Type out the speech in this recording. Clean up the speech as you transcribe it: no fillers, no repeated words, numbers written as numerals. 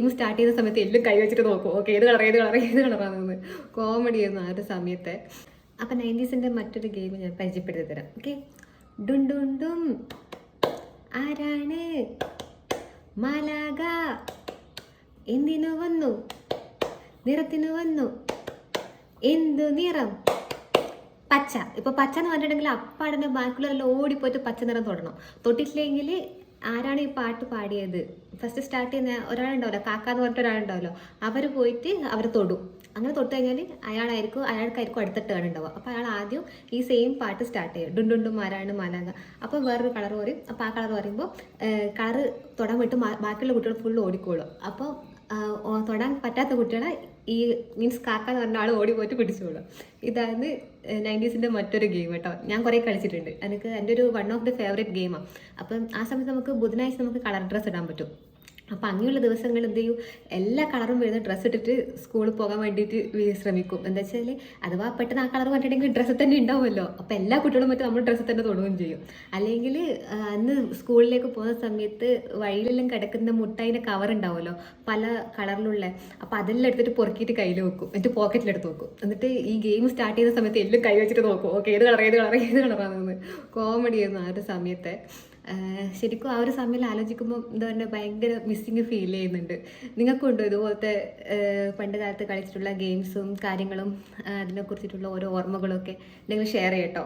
Game start ചെയ്യുന്ന സമയത്ത് എല്ലാം കൈ വെച്ചിട്ട് നോക്കും. ഓക്കെ, ഏത് കളറാണെന്ന് കോമഡി ആയിരുന്നു ആ ഒരു സമയത്ത്. അപ്പം 90s മറ്റൊരു ഗെയിം ഞാൻ പരിചയപ്പെടുത്തി തരാം. ഓക്കെ, ഡും ഡും ഡും ആരാണ് മാലാക, എന്തിനു വന്നു, നിറത്തിനു വന്നു, എന്തു നിറം, പച്ച. ഇപ്പോൾ പച്ച എന്ന് പറഞ്ഞിട്ടുണ്ടെങ്കിൽ അപ്പാടനെ ബാക്കിയുള്ളവരെല്ലാം ഓടിപ്പോയിട്ട് പച്ച നിറം തൊടണം. തൊട്ടിട്ടില്ലെങ്കിൽ ആരാണ് ഈ പാട്ട് പാടിയത് ഫസ്റ്റ് സ്റ്റാർട്ട് ചെയ്യുന്ന ഒരാളുണ്ടാവല്ലോ, കാക്ക എന്ന് പറഞ്ഞിട്ട് ഒരാളുണ്ടാവല്ലോ, അവർ പോയിട്ട് അവർ തൊടും. അങ്ങനെ തൊട്ട് കഴിഞ്ഞാൽ അയാൾക്കായിരിക്കും അടുത്തിട്ട് കാണുണ്ടാവുക. അപ്പോൾ അയാൾ ആദ്യം ഈ സെയിം പാട്ട് സ്റ്റാർട്ട് ചെയ്യും, ഡും ഡും ഡും ആരാണ് മാലാക. അപ്പോൾ വേറൊരു കളർ പറയും. അപ്പോൾ ആ കളർ പറയുമ്പോൾ കളറ് തൊടാൻ വിട്ട് ബാക്കിയുള്ള കുട്ടികൾ ഫുള്ള് ഓടിക്കോളും. അപ്പോൾ തൊടാൻ പറ്റാത്ത കുട്ടികളെ ഈ മീൻസ് കാക്ക എന്ന് പറഞ്ഞ ആൾ ഓടി പോയിട്ട് പിടിച്ചോളും. ഇതാണ് 90s മറ്റൊരു ഗെയിം കേട്ടോ. ഞാൻ കുറേ കളിച്ചിട്ടുണ്ട്. എൻ്റെ ഒരു വൺ ഓഫ് ദി ഫേവറേറ്റ് ഗെയിമാണ്. അപ്പം ആ സമയത്ത് നമുക്ക് ബുധനാഴ്ച നമുക്ക് കളർ ഡ്രസ്സ് ഇടാൻ പറ്റും. അപ്പം അങ്ങനെയുള്ള ദിവസങ്ങൾ എന്ത് ചെയ്യും, എല്ലാ കളറും വരുന്ന ഡ്രസ്സ് ഇട്ടിട്ട് സ്കൂളിൽ പോകാൻ വേണ്ടിയിട്ട് ശ്രമിക്കും. എന്താ വെച്ചാൽ അഥവാ പെട്ടെന്ന് ആ കളർ പറഞ്ഞിട്ടുണ്ടെങ്കിൽ ഡ്രസ്സ് തന്നെ ഉണ്ടാവുമല്ലോ. അപ്പോൾ എല്ലാ കുട്ടികളും മറ്റും നമ്മൾ ഡ്രസ്സ് തന്നെ തൊടുകയും ചെയ്യും. അല്ലെങ്കിൽ അന്ന് സ്കൂളിലേക്ക് പോകുന്ന സമയത്ത് വഴിയിലെല്ലാം കിടക്കുന്ന മുട്ടായിൻ്റെ കവർ ഉണ്ടാവുമല്ലോ പല കളറിലുള്ള. അപ്പോൾ അതെല്ലാം എടുത്തിട്ട് പൊറുക്കിയിട്ട് കയ്യിൽ വെക്കും, എന്നിട്ട് പോക്കറ്റിലെടുത്ത് വെക്കും. എന്നിട്ട് ഈ ഗെയിം സ്റ്റാർട്ട് ചെയ്യുന്ന സമയത്ത് എല്ലാം കൈ വെച്ചിട്ട് നോക്കും. ഓക്കെ, ഏത് കളറാണെന്ന് കോമഡി ആയിരുന്നു ആ ഒരു സമയത്ത്. ശരിക്കും ആ ഒരു സമയം ആലോചിക്കുമ്പോൾ എന്താ പറയുക, ഭയങ്കര മിസ്സിങ് ഫീൽ ചെയ്യുന്നുണ്ട്. നിങ്ങൾക്കുണ്ടോ ഇതുപോലത്തെ പണ്ട് കാലത്ത് കളിച്ചിട്ടുള്ള ഗെയിംസും കാര്യങ്ങളും അതിനെക്കുറിച്ചിട്ടുള്ള ഓരോ ഓർമ്മകളൊക്കെ നിങ്ങൾ ഷെയർ ചെയ്യട്ടോ.